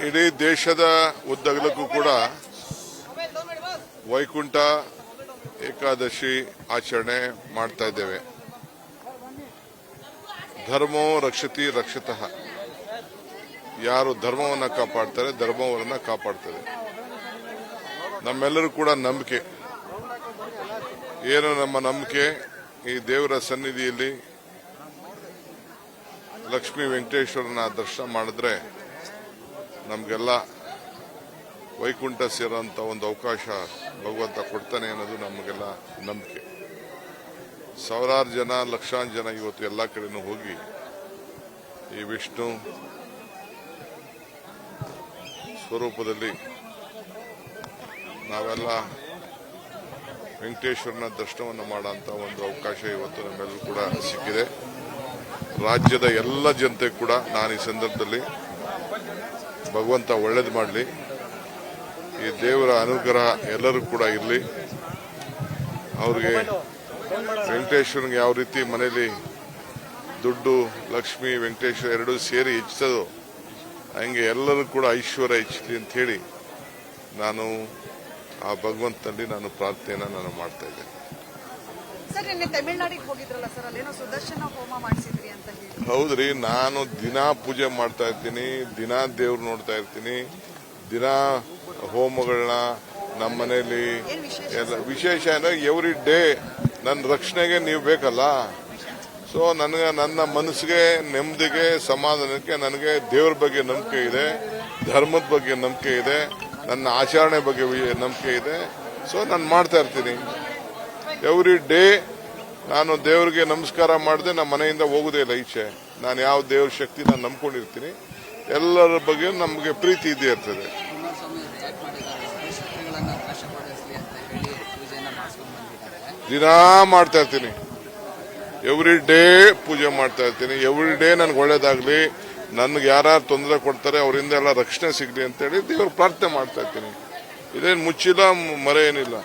ಇಡೀ ದೇಶದ ಉದ್ದಗಲಕ್ಕೂ ಕೂಡ ವೈಕುಂಠ ಏಕಾದಶಿ ಆಚರಣೆ ಮಾಡ್ತಾ ಇದ್ದೇವೆ. ಧರ್ಮೋ ರಕ್ಷತಿ ರಕ್ಷತಃ. ಯಾರು ಧರ್ಮವನ್ನು ಕಾಪಾಡ್ತಾರೆ ಧರ್ಮವನ್ನ ಕಾಪಾಡ್ತಾರೆ. ನಮ್ಮೆಲ್ಲರೂ ಕೂಡ ನಂಬಿಕೆ ಏನು, ನಮ್ಮ ನಂಬಿಕೆ ಈ ದೇವರ ಸನ್ನಿಧಿಯಲ್ಲಿ ಲಕ್ಷ್ಮೀ ವೆಂಕಟೇಶ್ವರನ ದರ್ಶನ ಮಾಡಿದ್ರೆ ನಮಗೆಲ್ಲ ವೈಕುಂಠ ಸೇರೋಂಥ ಒಂದು ಅವಕಾಶ ಭಗವಂತ ಕೊಡ್ತಾನೆ ಅನ್ನೋದು ನಮಗೆಲ್ಲ ನಂಬಿಕೆ. ಸಾವಿರಾರು ಜನ ಲಕ್ಷಾಂತರ ಜನ ಇವತ್ತು ಎಲ್ಲ ಕಡೆನೂ ಹೋಗಿ ಈ ವಿಷ್ಣು ಸ್ವರೂಪದಲ್ಲಿ ನಾವೆಲ್ಲ ವೆಂಕಟೇಶ್ವರನ ದರ್ಶನವನ್ನು ಮಾಡೋಂಥ ಒಂದು ಅವಕಾಶ ಇವತ್ತು ನಮ್ಮೆಲ್ಲರೂ ಕೂಡ ಸಿಕ್ಕಿದೆ. ರಾಜ್ಯದ ಎಲ್ಲ ಜನತೆ ಕೂಡ ನಾನು ಈ ಸಂದರ್ಭದಲ್ಲಿ ಭಗವಂತ ಒಳ್ಳೇದು ಮಾಡಲಿ, ಈ ದೇವರ ಅನುಗ್ರಹ ಎಲ್ಲರೂ ಕೂಡ ಇರಲಿ. ಅವ್ರಿಗೆ ವೆಂಕಟೇಶ್ವರನಿಗೆ ಯಾವ ರೀತಿ ಮನೆಯಲ್ಲಿ ದುಡ್ಡು ಲಕ್ಷ್ಮಿ ವೆಂಕಟೇಶ್ವರ ಎರಡೂ ಸೇರಿ ಹೆಚ್ಚಿಸೋದು ಹಂಗೆ ಎಲ್ಲರೂ ಕೂಡ ಐಶ್ವರ್ಯ ಹೆಚ್ಚಲಿ ಅಂತ ಹೇಳಿ ನಾನು ಆ ಭಗವಂತನಲ್ಲಿ ನಾನು ಪ್ರಾರ್ಥನೆಯನ್ನ ನಾನು ಮಾಡ್ತಾ ಇದ್ದೇನೆ. ಹೌದ್ರಿ, ನಾನು ದಿನಾ ಪೂಜೆ ಮಾಡ್ತಾ ಇರ್ತೀನಿ, ದಿನಾ ದೇವ್ರು ನೋಡ್ತಾ ಇರ್ತೀನಿ, ದಿನಾ ಹೋಮಗಳನ್ನ ನಮ್ಮ ಮನೆಯಲ್ಲಿ ಎಲ್ಲ ವಿಶೇಷ ಅಂದ್ರೆ ಎವ್ರಿ ಡೇ ನನ್ನ ರಕ್ಷಣೆಗೆ ನೀವು ಬೇಕಲ್ಲ. ಸೊ ನನಗೆ ನನ್ನ ಮನಸ್ಸಿಗೆ ನೆಮ್ಮದಿಗೆ ಸಮಾಧಾನಕ್ಕೆ ನನಗೆ ದೇವ್ರ ಬಗ್ಗೆ ನಂಬಿಕೆ ಇದೆ, ಧರ್ಮದ ಬಗ್ಗೆ ನಂಬಿಕೆ ಇದೆ, ನನ್ನ ಆಚರಣೆ ಬಗ್ಗೆ ನಂಬಿಕೆ ಇದೆ. ಸೊ ನಾನು ಮಾಡ್ತಾ ಇರ್ತೀನಿ ಎವ್ರಿ ಡೇ. ನಾನು ದೇವರಿಗೆ ನಮಸ್ಕಾರ ಮಾಡದೆ ನಮ್ಮ ಮನೆಯಿಂದ ಹೋಗುದೇ ಇಲ್ಲ ಈಚೆ. ನಾನು ಯಾವ ದೇವ್ರ ಶಕ್ತಿ ನಾನು ನಂಬ್ಕೊಂಡಿರ್ತೀನಿ, ಎಲ್ಲರ ಬಗ್ಗೆ ನಮಗೆ ಪ್ರೀತಿ ಇದ್ದೇ ಇರ್ತದೆ. ದಿನಾ ಮಾಡ್ತಾ ಇರ್ತೀನಿ, ಎವ್ರಿ ಡೇ ಪೂಜೆ ಮಾಡ್ತಾ ಇರ್ತೀನಿ. ಎವ್ರಿ ಡೇ ನನ್ಗೆ ಒಳ್ಳೇದಾಗ್ಲಿ, ನನ್ಗೆ ಯಾರು ತೊಂದರೆ ಕೊಡ್ತಾರೆ ಅವರಿಂದ ಎಲ್ಲ ರಕ್ಷಣೆ ಸಿಗ್ಲಿ ಅಂತೇಳಿ ದೇವ್ರ ಪ್ರಾರ್ಥನೆ ಮಾಡ್ತಾ ಇರ್ತೀನಿ. ಇದೇನು ಮುಚ್ಚಿಲ್ಲ, ಮರೆ ಏನಿಲ್ಲ.